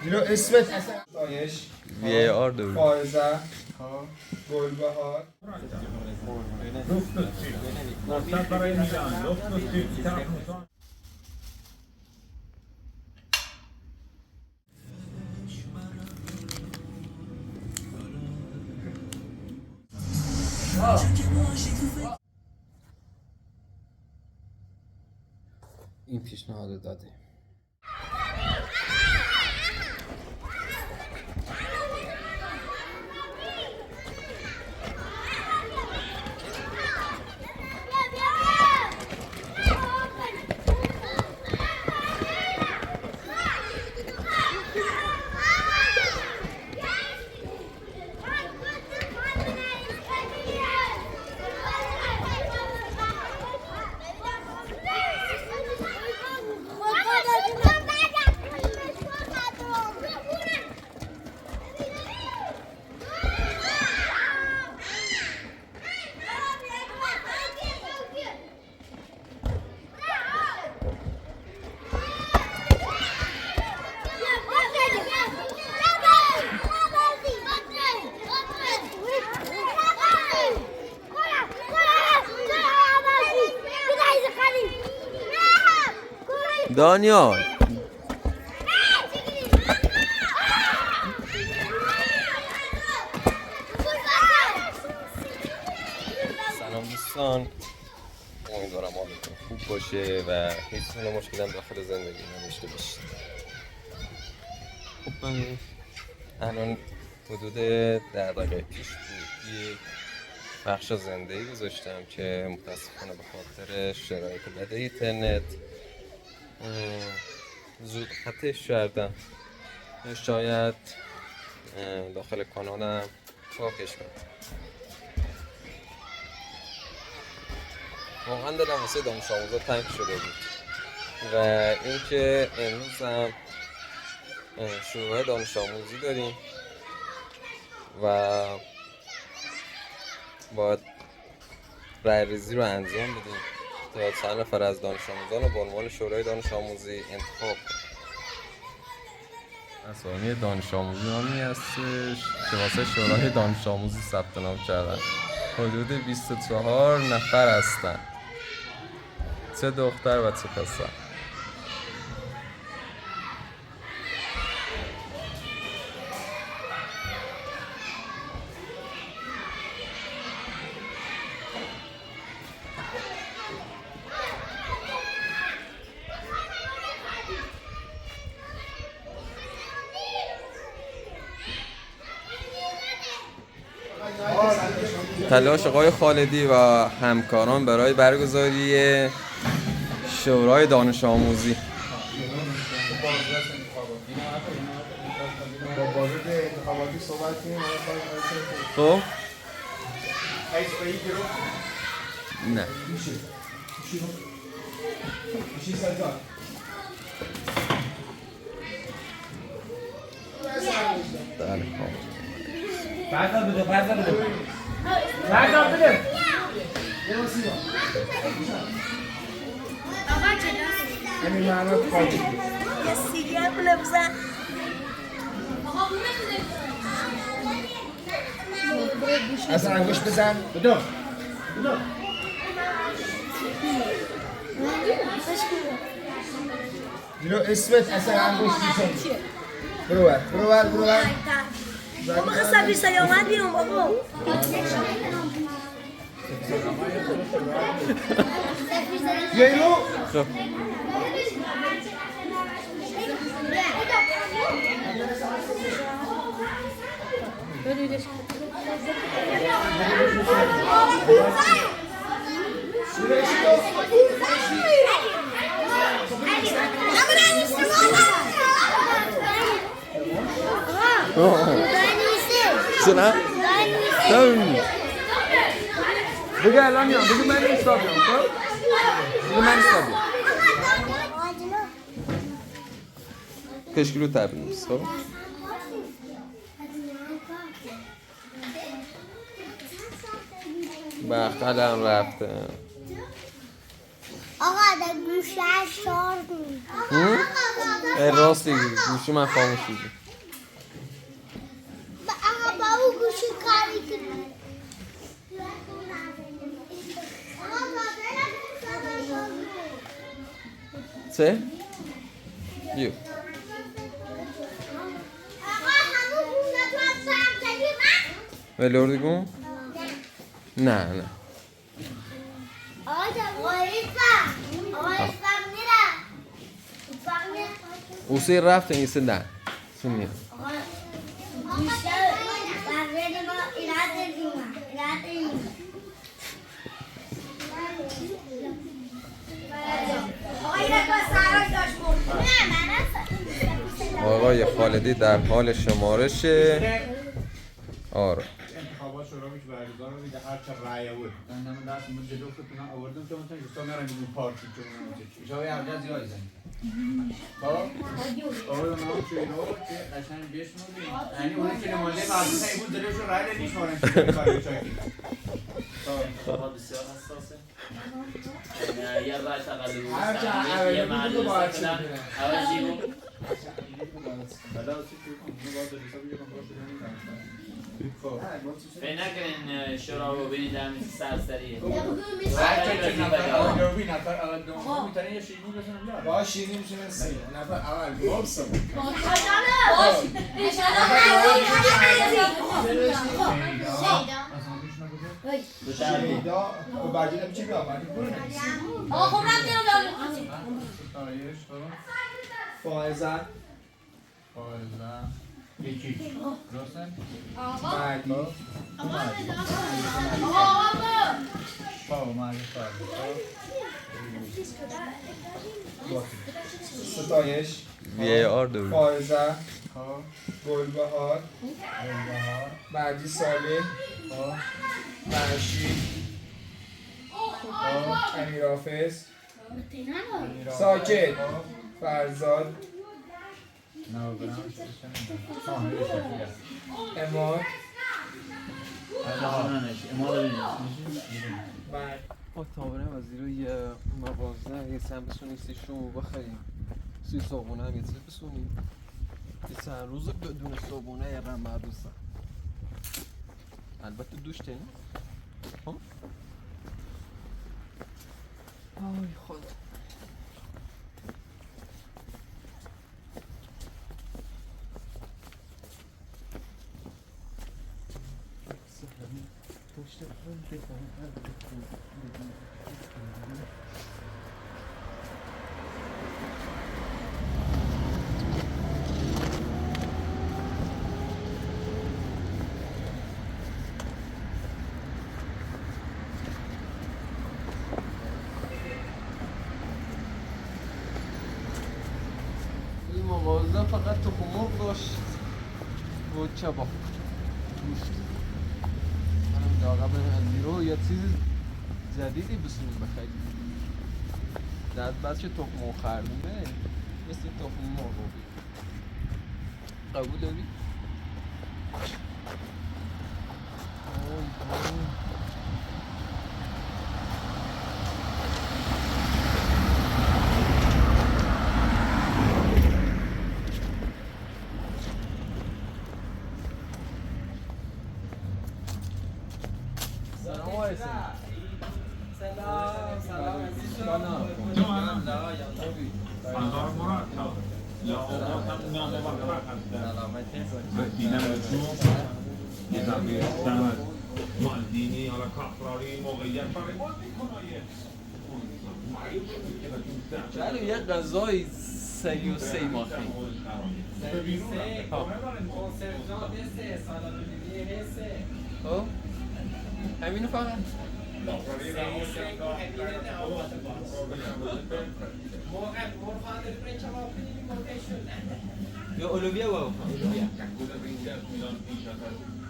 اینو اسمت اصلا دایش وی آر داریم. فائزه ها گلبهار این پیشنهاد داده. دانیال سلام دوستان، امیدوارم حالتون خوب باشه و هیچ مشکلی هم داخل زندگی نداشته باشید. خب من الان حدود 10 دقیقه پیش بود یک بخش زنده‌ای گذاشتم که متاسفانه به خاطر شرایط بد اینترنت زود قطعش کردم. شاید داخل کانالم پاکش کنم. واقعا دلم واسه دانش آموزا تنگ شده بود و اینکه امروز هم شروع دانش آموزی داریم و باید رای‌ریزی رو انجام بدیم تا چند نفر از دانش آموزان رو به عنوان شورای دانش آموزی انتخاب کنیم. اسامی دانش آموزی نامی هستش که واسه شورای دانش آموزی ثبت نام کردن. حدود 24 نفر هستن، 3 دختر و 3 پسر. تلاش آقای خالدی و همکاران برای برگزاری شورای دانش آموزی. با بازد انتخاباتی صحبت کنیم. خب نه بردار بده بردار بده همین معنی خواهد یه سیگار بله بزن از انگوش بزن بدو اینو اسمت اصلا انگوش بزن. برو بر بابا خواستم بیستا یا آمد بیرون بابا بیا اینو خب شنا؟ تمام. بگو الان میام. بگو من استاد میام. خب؟ بگو من استاد میام. کشکی رو تبریز. خب؟ بختلم رفته. آقا در گوشه شار راستی گوشی من خاموش شده. آقا با اون گوشی کاری کنی چه؟ یو آقا همون گونه تو هم سرم زدی من؟ ولوردگون؟ نه نه آقا اسفق میره اوسی رفت نیسته نه سنیه گوشه بقیه ما ایراد دیوان آقای خالدی در حال شمارش آره انتخابات شورا میشه برگزار میده هر چه رأی بود من دست من جلو خودتون آوردم چون تو دوستا میرن این پارتی چون من چه جای ارجاز زیاد زنگ آره ما چه اینو که قشنگ بشنویم یعنی اون که نماینده مردم این بود دلش رو رأی نمیشمارن که برای چای انتخابات بسیار حساسه یه رای تقلبی هر چه اولی یه بود محل رو باید چی سکنن بگیرن. عوضی بود بلا چی کنم بعد حساب کنم باشه نمیدونم خب فکر نکنین شورا رو ببینید همین سرسریه هر چه نفر اول دومی نفر اول دومی میتونن یه شیرینی بزنن بیار با شیرینی میشونن سه نفر اول بابسم شیدا و برجی نمیشه بیام فائزه یکی درسته؟ بعدی ستایش VAR داریم فائزه گلبهار بعدی صالح فرشید امیرحافظ ساکت فرزاد اماد بعد تابره وزیر یه مغازه یه سمسونی سی شو بخریم 30 صابونه هم یه چیز بسونیم یه چند روز بدون صابونه یه رم مردوسن البته دوش تنیم آی خدا این مغازه فقط تخم مرغ داشت و کباب گوشت منم داغه بریم از بیرو یه چیز جدیدی بسونیم بخریم در بعد چه تخم مرغ خردونه مثل تخم مرغ رو قبول داری؟ سلام علیکم. سلام مالدینی حالا کافراری موقعیت برای بازی کنایه چرا یه غذای سری و سی ماخی خب همینو فقط یا اولویه و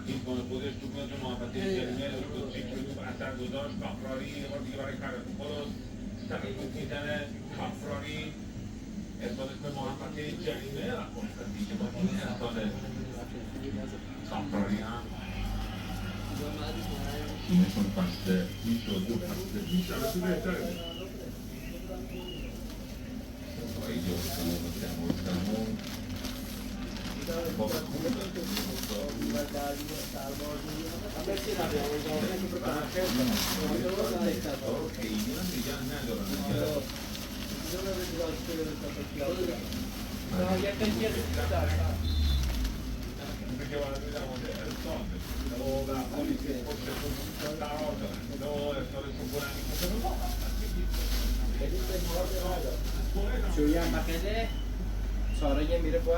این گونه خودش تو میاد محبتی جلمه رو تو اثر گذاشت کافراری یه بار دیگه برای کارت خلاص تقییق میزنه کافراری اثباتش به محبتی جلمه و خودشتی که با این استاده کافراری هم اینشون پسته میشد و پسته میشد تو بهتره شویه هم بخیده ساره یه میره با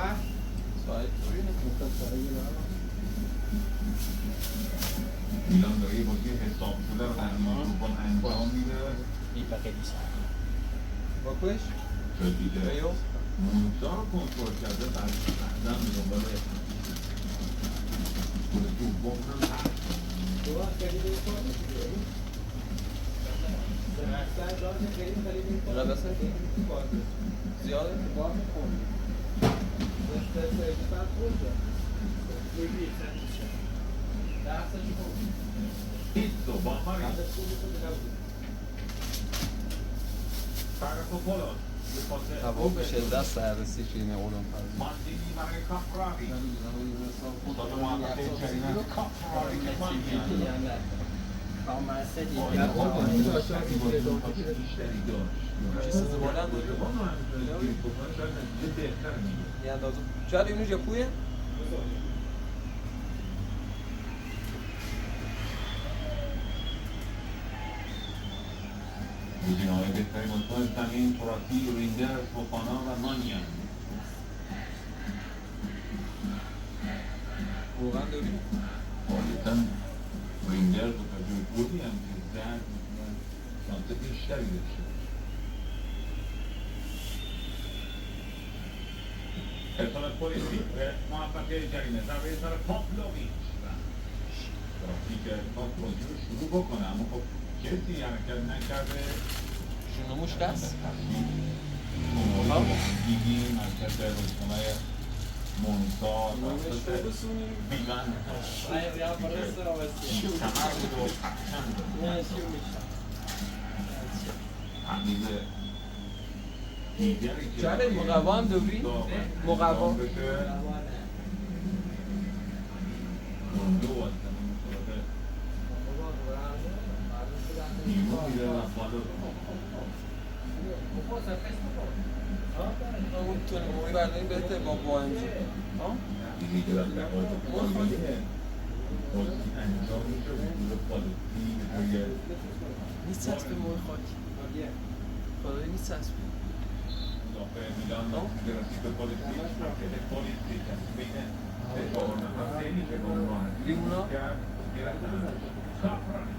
میلان داره یه بازی حساب شده رو با انجام میده این بخیدی ساره باکوش؟ دیگه مونسا رو کنترل کرده بعدم دنبال گل دوم هم هست رقصه؟ زیاده؟ Visto, Bamari. Paraco Polo. هوا به شدت سررسی شیرین اولم پرد Mantini برای کافراری. مصطفی محمد شریعه کافراری که مانیان. چیز بلند بود یه اندازه شاید اینو ژاپویه گزینه‌های بهترین بازیکن زمین توراتی، ریندرز، فوفانا و مانیان. واقعا داریم غالباً ریندرز و تجربه بودی هم که زد شانس بیشتری داشته باشه. ارسال پلیسی به موفقیت جریمه ضربه سر پاپلوویچ راستی که پاپ بازی رو شروع بکنه اما خب کسی حرکت نکرده شونموش قصد دیگی مرکز روشنای مونسا توسط بیوند کمر بود و پرچم تمیز دیگری که چاره مقوا هم دوری؟ مقوا روندو از زمین صورت نیمو میره و بالا اون تونموی برداریم بهتر با OMG دیگه که در بازی انجام میشه حضور پالیسی روی نیست چسبه موی خاکی خدایی نیست چسبه مدافع میلان که رسید به پالیسی حرکت پالیسی که بین دفاع و نفسینی که با اون راحتی لیمونا؟ کرد گرفتن کافرانی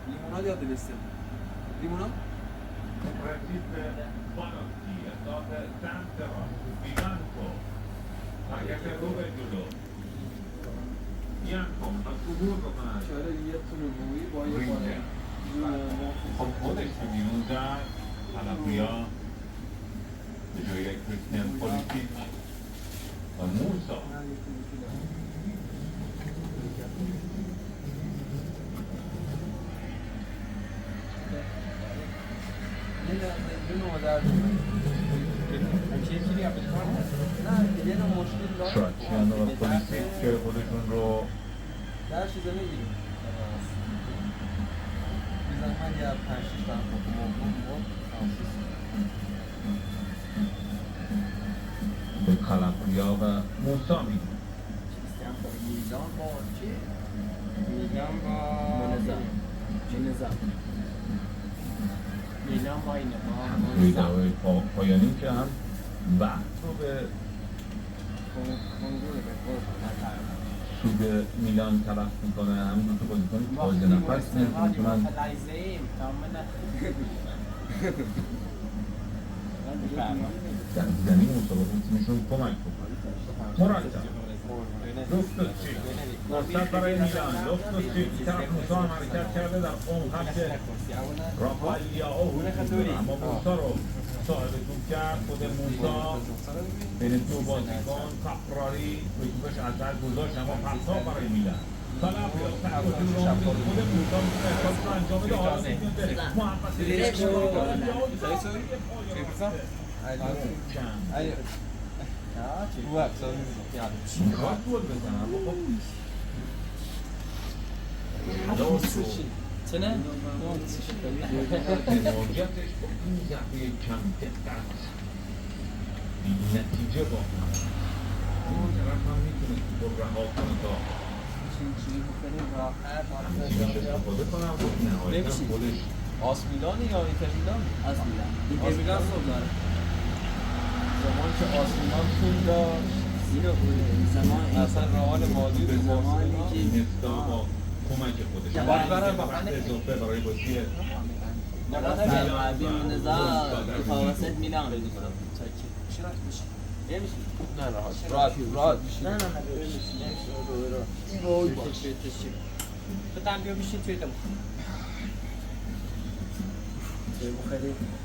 لیمونا یا دلسته لیمونا؟ رسید به بانوتی اصلاف سمت راست بیمانکو حرکت رو به جلو یانکو از عبور بکنن چاره یه تونموی با یه رینده خب خودش که بیرون زد تلقیا به جای کریستین پولیسیچ و موسا شراتیانو و پولیسیچ که خودشون رو در چیزا میگیریم میزن من یه 5-6 دارم به کلمپریا و موسا میگن ویدئوی پایانی که هم بحث رو به سود میلان تلف میکنه هم دو تا بازیکن تازه نفس میتونن در زمین مسابقه تیمشون کمک بکنه مرتب لوفتوچی فرصت برای میلان لوفتوچی طرف موسا هم حرکت کرده در اون خط رافائلیائو اما موسا رو صاحب توپ کرد خود موسا بین دو بازیکن کافراری توی توپش اثر گذاشت اما پرتاب برای میلان Calabria, خود بودم احساس رو انجام بده حالا میتونیم بریم حمایتش با این ضعفه کم دقت نتیجه واقعا اون طرف هم میتونه با رها کنه تا استفاده کنم نهایتا خودش آسمیلان یا اینتر میلان؟ آسمیلان خوب داره. زمان که آسمیلان پول داشت اصلا رئال مادرید به زمانی که نستا با کمک خودش باید برن با وقت اضافه برای بازی متوسط میلان نه راحت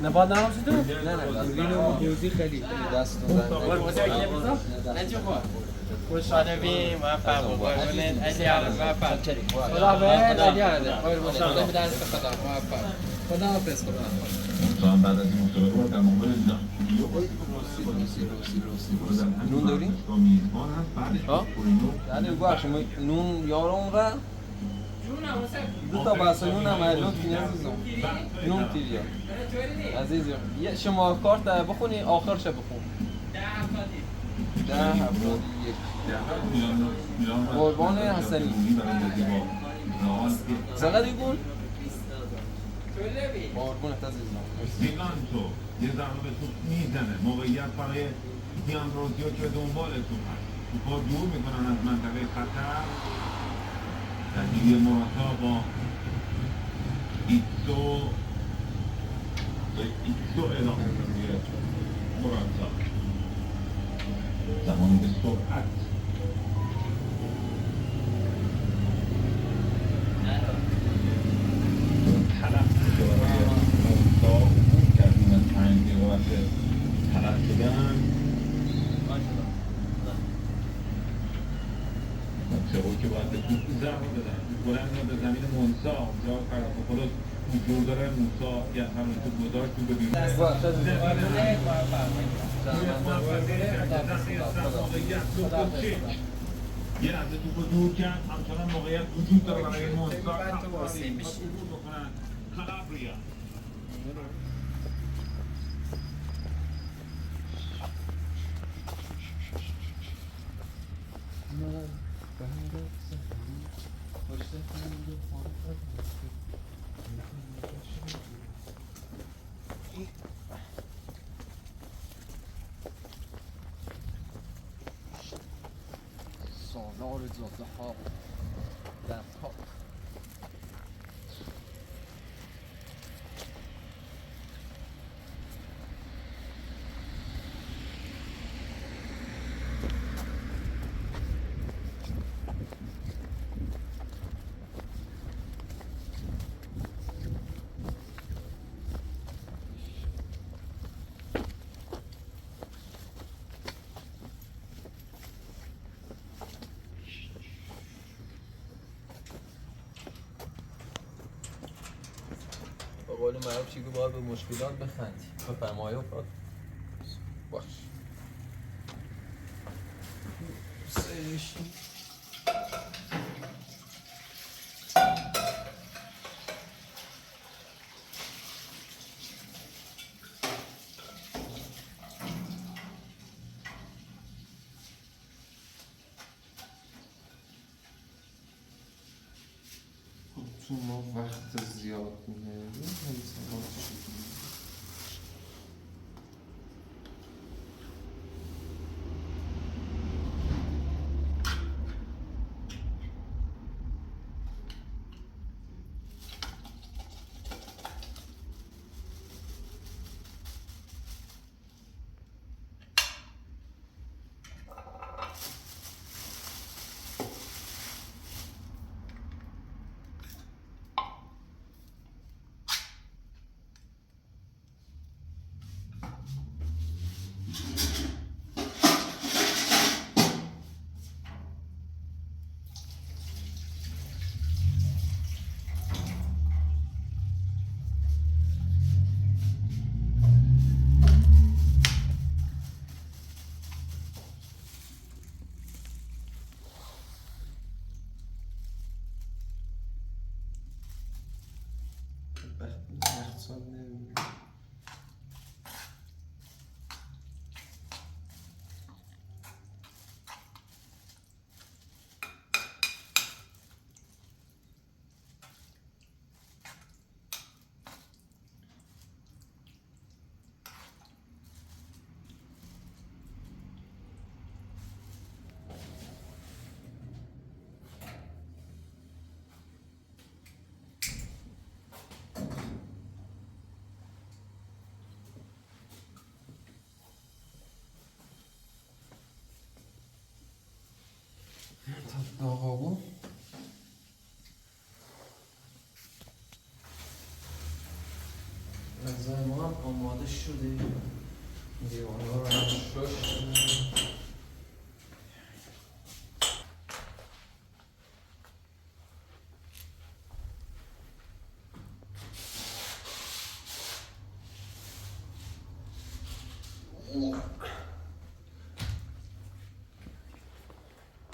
نه بعد نرم شد نه خیلی دست مشاهده موفق بود قربونت علی موفق خدا بهت علی مشاهده به دست خدا موفق خدا حافظ هم بعد از این مسابقه در مقابل نون داریم؟ با میزبان هم بعدش پورینو یعنی باشه نون یارم را دو تا بسا نون هم لطفی عزیزم نون تیریا عزیزم شما کارت بخونی آخرش بخون 1071 قربان حسنی چقدر گل؟ قربونت عزیزم میلانتو یه ضربه به توپ میزنه موقعیت برای دیامبروزیو که به دنبال توپ هست توپا دور میکنن از منطقه خطر تغییر موراتا با ایتو ادامه میده موراتا زمانی به سرعت تلف میشه برای موراتا کردیم از 5 دقیقه وقت تلف شدن سئول که باید به توپ ضربه بدن بلند میاد به زمین مونسا اونجا طرف خودش حضور داره موسا یه همون توپ گذاشت توپ بیرون یه لحظه توپ رو دور کرد همچنان موقعیت وجود داره برای مونسا حضور بکنن کالابریا سالار زاده ها در ها قول معروف چی که باید به مشکلات بخندی بفرمایید افتاد باش تو ما وقت زیاد می‌گیریم حساب نمی‌کنم. آقا غذای ما هم آماده شده. دیوانا رو هم شش.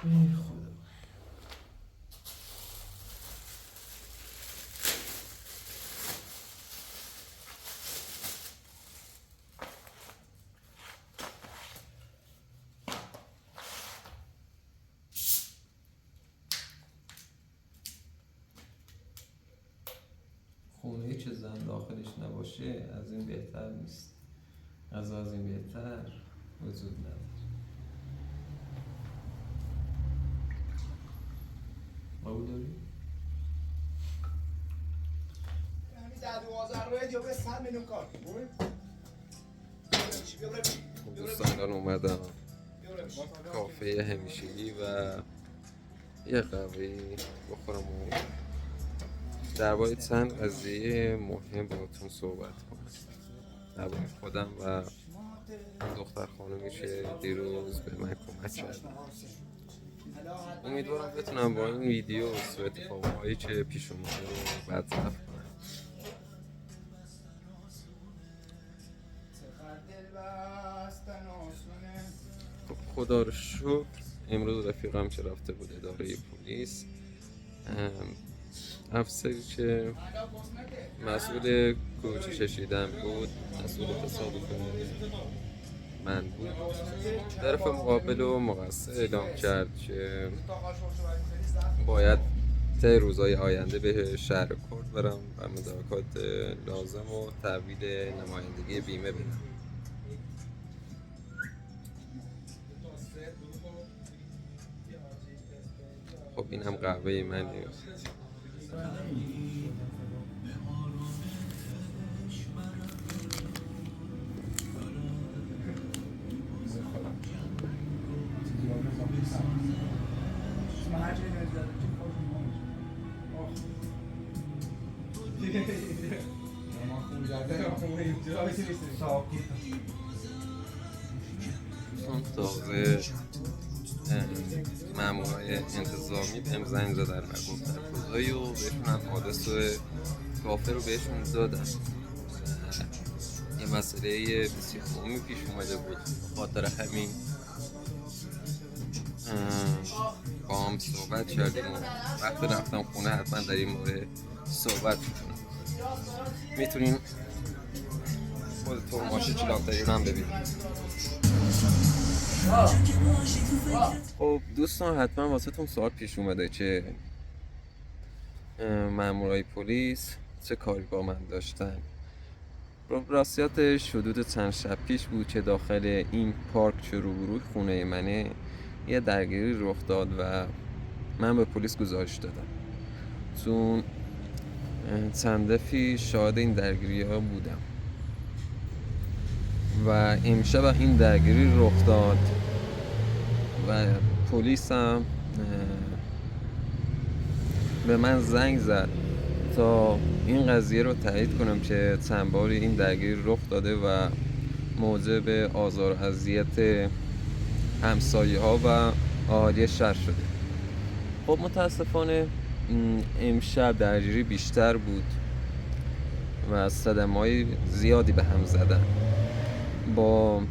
ای خدا. خونه چه زن داخلش نباشه از این بهتر نیست. از این بهتر وجود نداره. قبول داری؟ همین 10-12 روی دیو به سر منو کار دوستان اومدم کافه همیشگی و یه قهوه بخورم و درباره چند قضیه مهم باهاتون صحبت کنم. درباره خودم و دختر خانومی که دیروز به من کمک کرد. امیدوارم بتونم با این ویدیو و اتفاقایی که پیش اومده رو برطرف کنم. خب خدا رو شکر امروز رفیقم که رفته بود اداره پلیس، افسری که مسئول کوچی ششیدن بود، مسئول تصادف من بود، طرف مقابل و مقصر اعلام کرد که باید طی روزهای آینده به شهر کرد برم و مدارکات لازم و تحویل نمایندگی بیمه بدم. خب این هم قهوه منه. تازه مامورای انتظامی بهم زنگ زدن و گفتن خدایی و بهشون هم آدرس کافه رو بهشون دادن. یه مسئله بسیار مهمی پیش اومده بود، خاطر همین با هم صحبت کردیم و وقتی رفتم خونه حتما در این مورد صحبت میکنم. میتونین خودتون ماشین چلاقتری رو هم ببینید. خب دوستان حتما واسه تون سوال پیش اومده که مامورای پلیس چه کاری با من داشتن. راستیاتش حدود چند شب پیش بود که داخل این پارک که روبروی خونه منه یه درگیری رخ داد و من به پلیس گزارش دادم. چون چند دفعی شاهد این درگیری ها بودم و امشب این درگیری رخ داد و پلیس هم به من زنگ زد تا این قضیه رو تایید کنم که چند باری این درگیری رخ داده و موجب آزار و اذیت همسایه ها و اهالی شهر شده. خب متاسفانه امشب درگیری بیشتر بود و صدمه‌های زیادی به هم زدن، با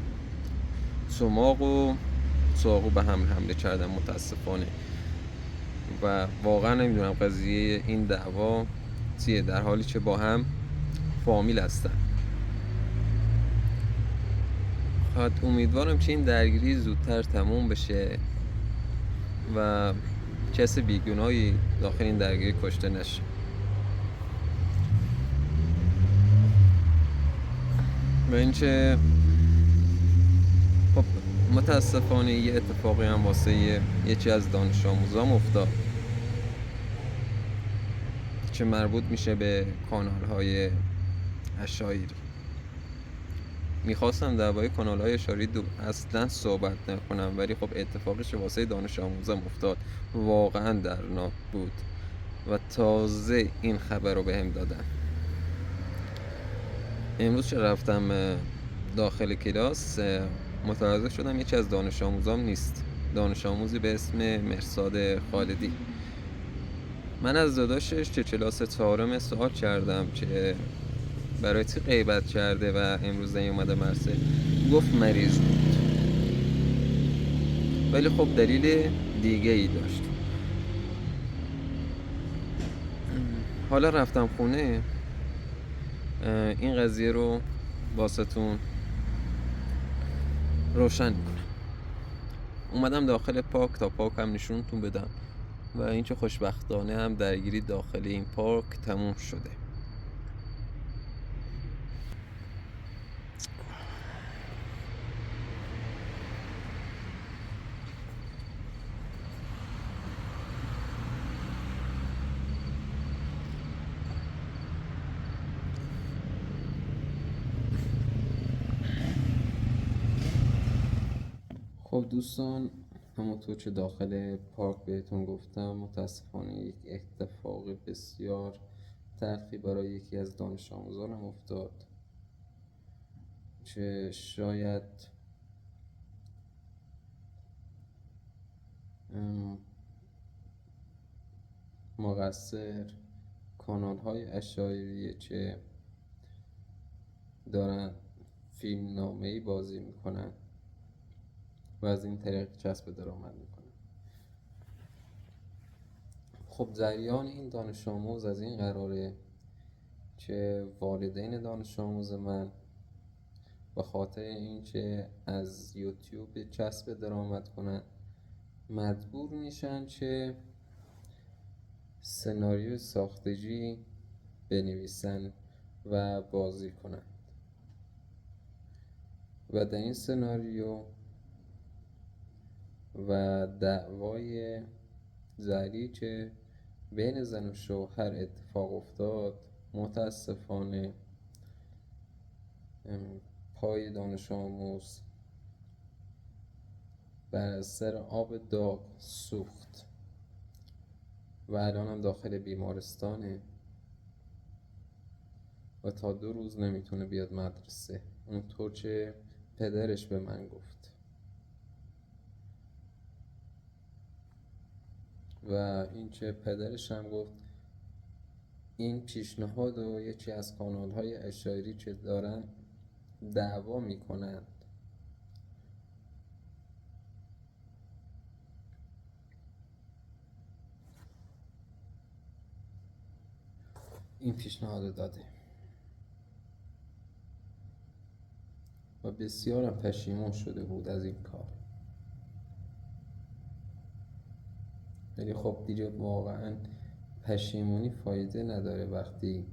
چاقو به هم حمله کردن متاسفانه و واقعا نمیدونم قضیه این دعوا چیه، در حالی که با هم فامیل هستن. امیدوارم که این درگیری زودتر تموم بشه و کسی بیگناهی داخل این درگیری کشته نشه. و اینکه خب متاسفانه یه اتفاقی هم واسه یکی از دانش آموزام افتاد که مربوط میشه به کانال های اشایری. میخواستم درباره کانال های اشایری اصلا صحبت نکنم، ولی خب اتفاقی که واسه دانش آموزام افتاد واقعا دردناک بود و تازه این خبر رو بهم دادن. امروز که رفتم داخل کلاس متوجه شدم یکی از دانش آموزام نیست، دانش آموزی به اسم مرساد خالدی. من از داداشش که کلاس 4 سوال کردم که برای چی غیبت کرده و امروز نیومده مرسه، گفت مریض بود، ولی خب دلیل دیگه ای داشت. حالا رفتم خونه این قضیه رو باستون روشن میکنم. اومدم داخل پارک تا پارک هم نشونتون بدم و اینکه خوشبختانه هم درگیری داخل این پارک تموم شده. خب دوستان، همونطور که داخل پارک بهتون گفتم متاسفانه یک اتفاق بسیار تلخی برای یکی از دانش آموزانم افتاد که شاید مقصر کانال های اشایریه که دارن فیلم نامه‌ای بازی میکنن و از این طریق کسب درآمد میکنن. خب جریان این دانش آموز از این قراره که والدین دانش آموز من به خاطر اینکه از یوتیوب کسب درآمد کنن مجبور میشن که سناریو ساختگی بنویسن و بازی کنن و در این سناریو و دعوای زری که بین زن و شوهر اتفاق افتاد متاسفانه پای دانش آموز بر اثر آب داغ سوخت و الان هم داخل بیمارستانه و تا 2 روز نمیتونه بیاد مدرسه، اونطور که پدرش به من گفت. و این که پدرش هم گفت این پیشنهاد و یکی از کانال های اشایری که دارن دعوا میکنند این پیشنهاد داده و بسیارم پشیمون شده بود از این کار. ولی خب دیگه واقعا پشیمونی فایده نداره وقتی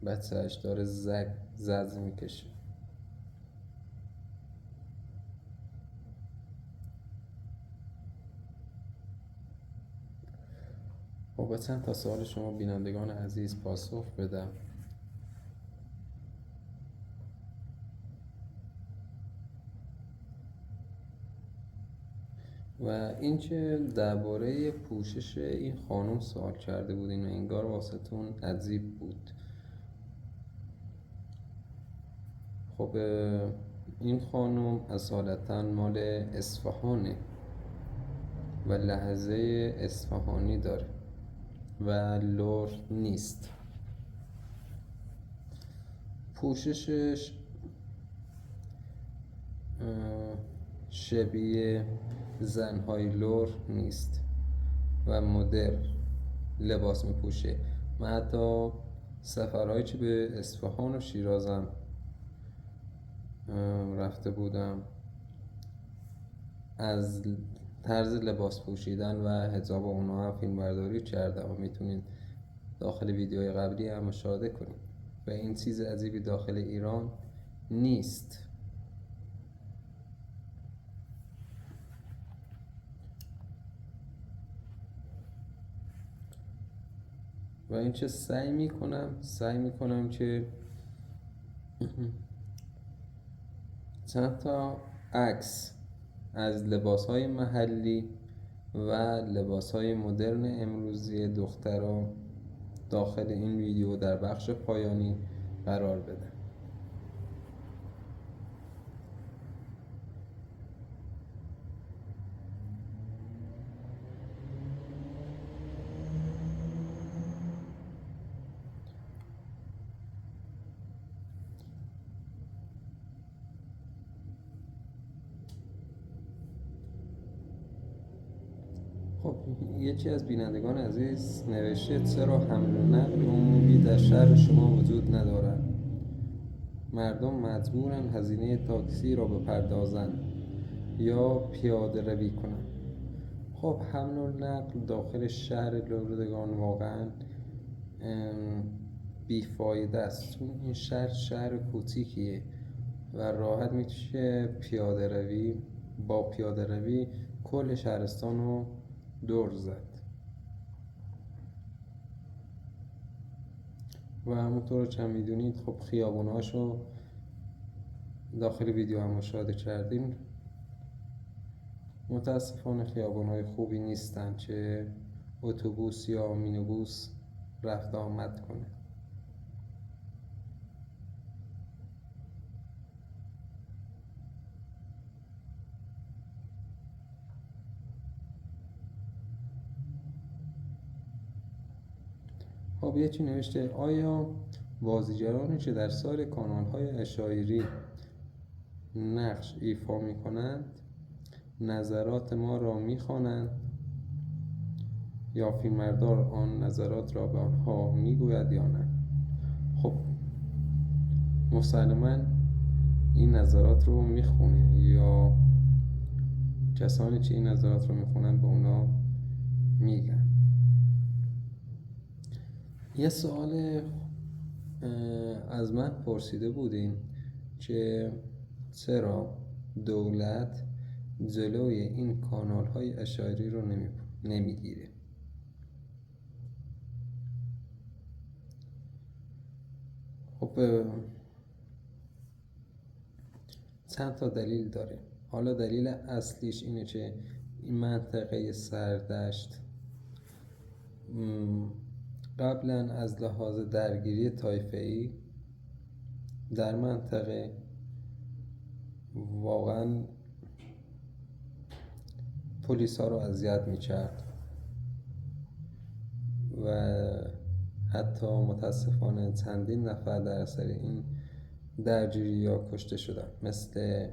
بچه‌اش داره زز میکشه. خب به چند تا سوال شما بینندگان عزیز پاسخ بدم. و اینکه درباره پوشش این خانم سوال کرده بودین و انگار واسهتون عجیب بود. خب این خانم اصالتا مال اصفهانه و لهجه اصفهانی داره و لور نیست. پوششش شبیه زنهای لور نیست و مدر لباس میپوشه. من حتی سفرهایی که به اصفهان و شیرازم رفته بودم، از طرز لباس پوشیدن و حجاب اونا هم فیلم برداری کردم و میتونید داخل ویدیوهای قبلی هم مشاهده کنید و این چیز عجیبی داخل ایران نیست. و این چه سعی میکنم که چند تا عکس از لباس‌های محلی و لباس‌های مدرن امروزی دختران داخل این ویدیو در بخش پایانی قرار بدم. خب یکی از بینندگان عزیز نوشته چرا حمل و نقل عمومی در شهر شما وجود ندارد؟ مردم مجبورن هزینه تاکسی را بپردازند یا پیاده روی کنند. خب حمل و نقل داخل شهر لردگان واقعا بیفایده است، چون این شهر کوچیکیه و راحت میشه با پیاده روی کل شهرستان رو دور زد. و همونطور که هم میدونید خب خیابوناشو داخل ویدیو هم مشاهده کردیم، متاسفانه خیابونای خوبی نیستن که اتوبوس یا مینیبوس رفت آمد کنه. خب یکی نوشته آیا بازیگرانی که در سایر کانال‌های اشاعری نقش ایفا می‌کنند نظرات ما را می‌خوانند یا فیلمبردار آن نظرات را به آنها میگوید یا نه؟ خب مسلماً این نظرات رو میخونه یا کسانی که این نظرات رو میخونن به اونا میگن. یه سوال از من پرسیده بودین که چرا دولت جلوی این کانال های اشاعری رو نمیگیره. خب چند تا دلیل داره. حالا دلیل اصلیش اینه که این منطقه سردشت قبلا از لحاظ درگیری طایفه‌ای در منطقه واقعا پلیس ها رو اذیت می‌کرد و حتی متاسفانه چندین نفر در اثر این درگیری ها کشته شدن، مثل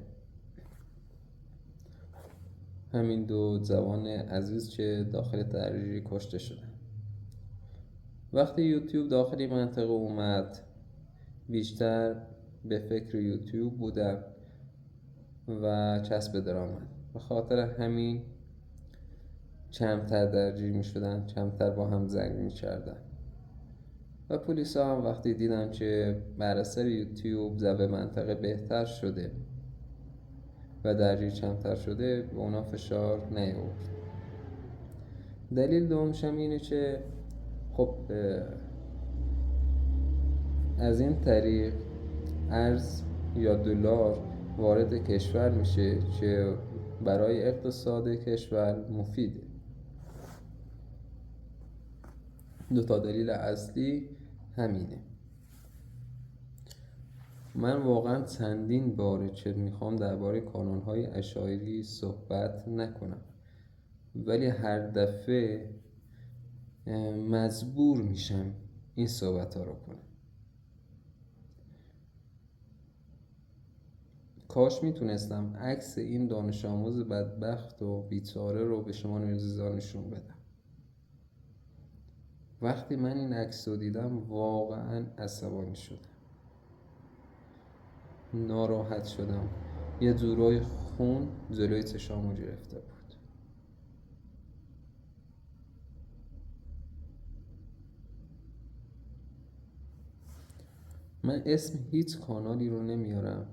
همین 2 جوان عزیز که داخل درگیری کشته شدن. وقتی یوتیوب داخل این منطقه اومد بیشتر به فکر یوتیوب بودن و کسب درآمد، به خاطر همین کمتر درگیر می شدن، کمتر با هم جنگ می کردن و پلیس ها هم وقتی دیدن که بر اثر یوتیوب ضبط منطقه بهتر شده و درگیر کمتر شده به اونا فشار نیاورد. دلیل دومش هم اینه که خب از این طریق ارز یا دلار وارد کشور میشه که برای اقتصاد کشور مفیده. 2 تا دلیل اصلی همینه. من واقعا چندین باره که میخوام درباره کانون‌های اشاعری صحبت نکنم، ولی هر دفعه مجبور میشم این صحبت ها رو کنم. کاش میتونستم عکس این دانش آموز بدبخت و بیچاره رو به شما عزیزان نشون بدم وقتی من این عکس رو دیدم واقعا عصبانی شدم، ناراحت شدم، یه جورای خون جلوی چشامو گرفته بود. من اسم هیچ کانالی رو نمیارم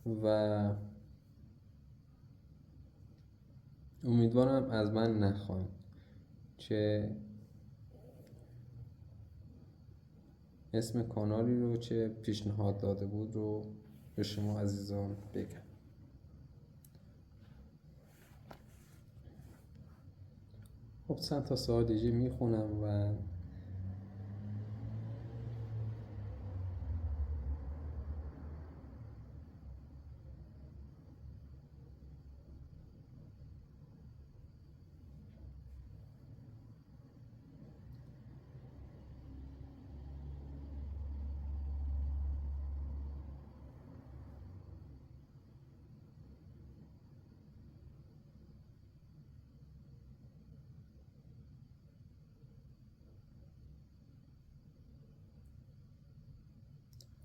و امیدوارم از من نخواین چه اسم کانالی رو چه پیشنهاد داده بود رو به شما عزیزان بگم. خب چند تا سوال دیگه میخونم و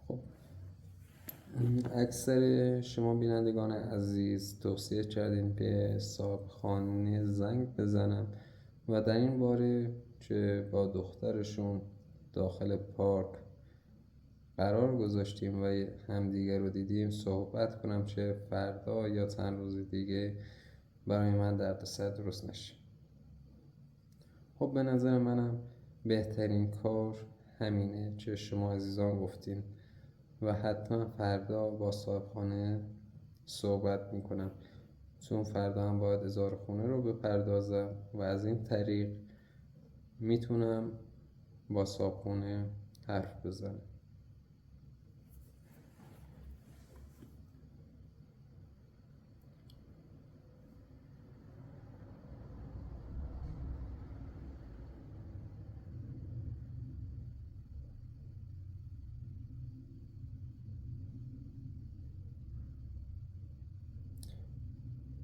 خب اکثر شما بینندگان عزیز توصیه کردین به صاحبخانه زنگ بزنم و در این باره که با دخترشون داخل پارک قرار گذاشتیم و همدیگه رو دیدیم صحبت کنم چه فردا یا چند روز دیگه برای من دردسر درست نشه. خب به نظر منم بهترین کار همینه که شما عزیزان گفتین و حتما فردا با صاحبخانه صحبت میکنم، چون فردا هم باید اجاره خونه رو بپردازم و از این طریق میتونم با صاحبخانه حرف بزنم.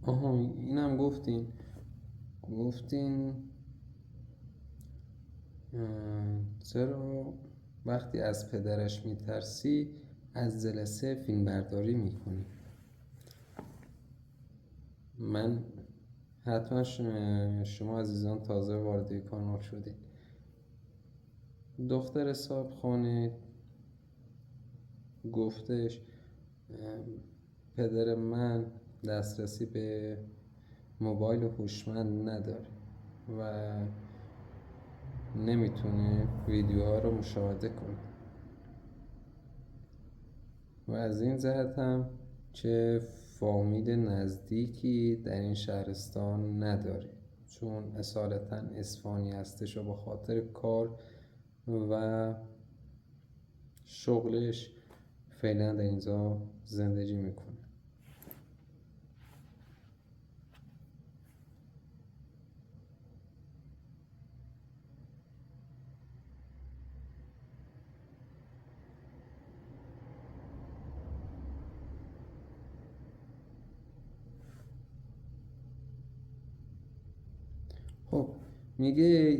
آها اینم گفتین چرا وقتی از پدرش میترسی از جلسه فیلم برداری میکنی؟ من حتما شما عزیزان تازه وارد کانال شدید. دختر صاحبخانه گفتش پدر من دسترسی به موبایل هوشمند نداره و نمیتونه ویدیوها رو مشاهده کنه و از این جهت هم که فامیل نزدیکی در این شهرستان نداره، چون اصالتا اصفهانی هستش و با خاطر کار و شغلش فعلا در اینجا زندگی میکنه. خب میگه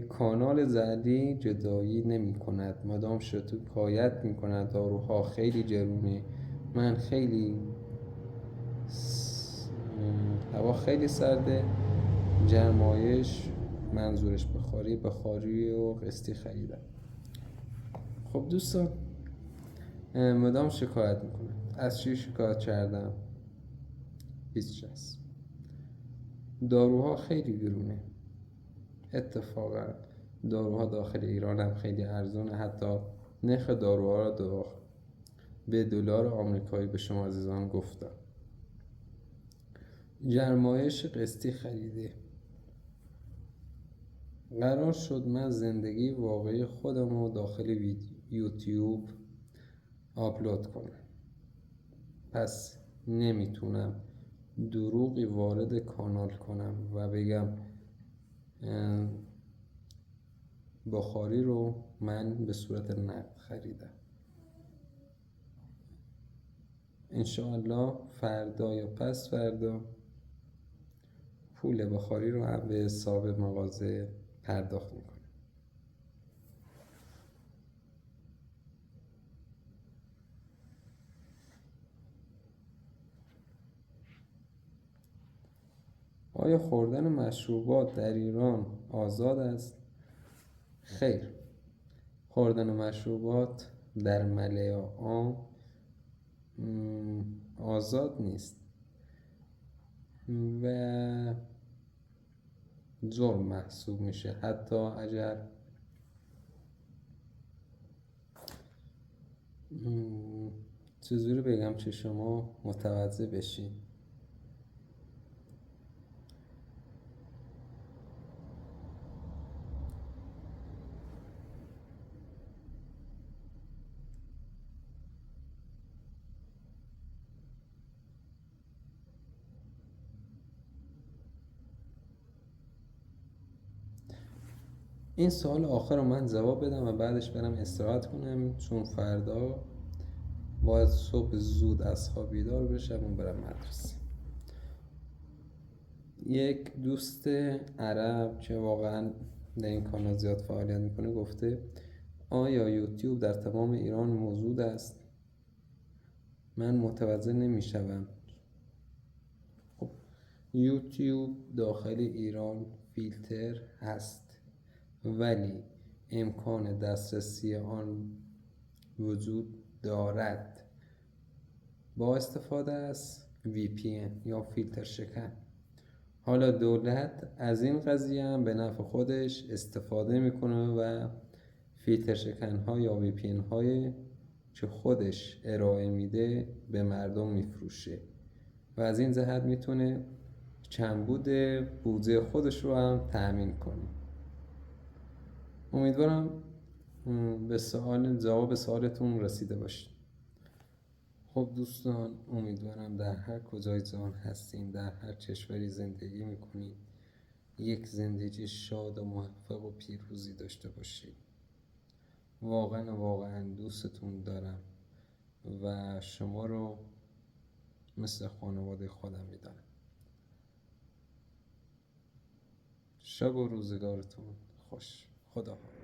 کانال زردی جدایی نمی کند، مدام شکایت می کند داروها خیلی گرونه. من هوا خیلی سرده، جرمایش منظورش بخاری و قسطی خریدم. خب دوستان مدام شکایت می کند. از چی شکایت کردم؟ هیچ چیز. داروها خیلی گرونه. اتفاقا داروها داخل ایران هم خیلی ارزونه، حتی نرخ داروها رو به دلار آمریکایی به شما عزیزان گفتم. جرمایش قسطی خریده. قرار شد من زندگی واقعی خودم رو داخل یوتیوب آپلود کنم، پس نمیتونم دروغی وارد کانال کنم و بگم بخاری رو من به صورت نقد خریدم. انشاءالله فردا یا پس فردا پول بخاری رو هم به حساب مغازه پرداخت میکنه. آیا خوردن مشروبات در ایران آزاد است؟ خیر، خوردن مشروبات در ملأ عام آزاد نیست و جرم محسوب میشه، حتی اگر چجوری بگم که شما متوجه بشین. این سوال آخر رو من جواب بدم و بعدش برم استراحت کنم، چون فردا باید صبح زود از خواب بیدار بشم و برم مدرسه. یک دوست عرب که واقعا در این کانال زیاد فعالیت میکنه گفته آیا یوتیوب در تمام ایران موجود است؟ من متوجه نمیشم. خب یوتیوب داخل ایران فیلتر هست ولی امکان دسترسی آن وجود دارد با استفاده از VPN یا فیلتر شکن. حالا دولت از این قضیه هم به نفع خودش استفاده میکنه و فیلتر شکن ها یا VPN های که خودش ارائه میده به مردم میفروشه و از این جهت میتونه کمبود بودجه خودش رو هم تأمین کنه. امیدوارم به جواب سوالتون رسیده باشید. خب دوستان، امیدوارم در هر کجای جهان هستین، در هر کشوری زندگی میکنید، یک زندگی شاد و موفق و پیروزی داشته باشید. واقعا دوستتون دارم و شما رو مثل خانواده خودم میدانم. شب و روزگارتون خوش. خدا حافظ.